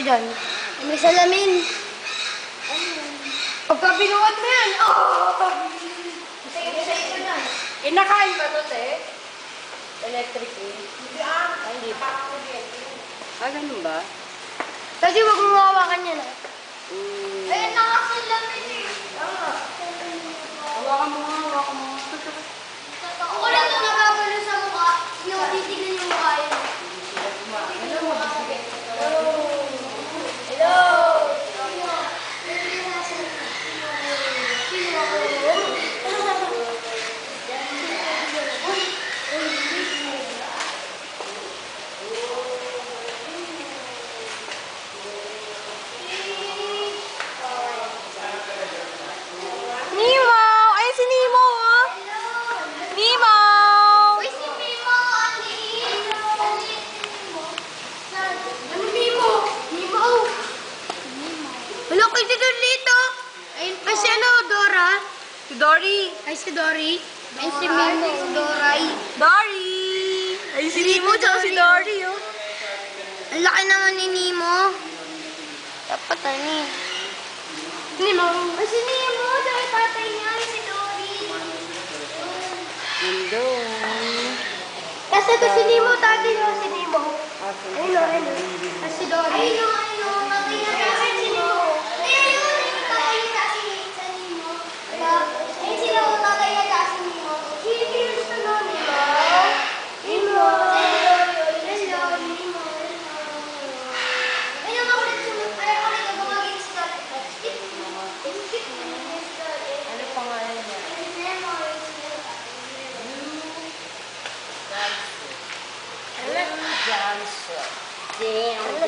dyan? May salamin. Pagka binuhat mo yan, Isa-isa na. Nakain ba ito, te? Electric eh. Hindi pa. Ganun ba? Kasi wag mo hawakan yan, Ayun na nga salamin eh. Hawakan mo nga, hawakan mo. Ako lang ito nagagano sa mukha. Yung titignan yung mukha yun. Hello! Nemo! Ay, si Nemo, oh! Nemo! Uy, si Mimo! Ang liit! Ang liit si Mimo. Ano Mimo? Mimo! Wala kayo si Dorlito! Ay, si ano, Dora? Si Dory. Ay, si Dory. Ay, si Mimo. Doray. Dory! Ay, si Nemo, tsaka si Dory, oh. Ang laki naman ni Nemo. Dapat ano eh. Nemo. Ay, si Mimo! Tsaka yung tatay niya. Ay, si Dory. Hello. Kasi ito si Nemo, tatay niya si Nemo. Ayun o, ayun o. Ay, si Dory. Ayun o, ayun o. Tatay niya kasi si Mimo. Ayun o, ayun o. Tatay niya kasi sa Mimo. Ayun sila o. Tatay niya kasi Mimo. Cheers to no, Mimo. Mimo. Hello, Mimo. Ayun ang makulit sumunod. Ay, ako rin ang bumagin si Tatay. Ano pangalan niya? Johnson. Damn.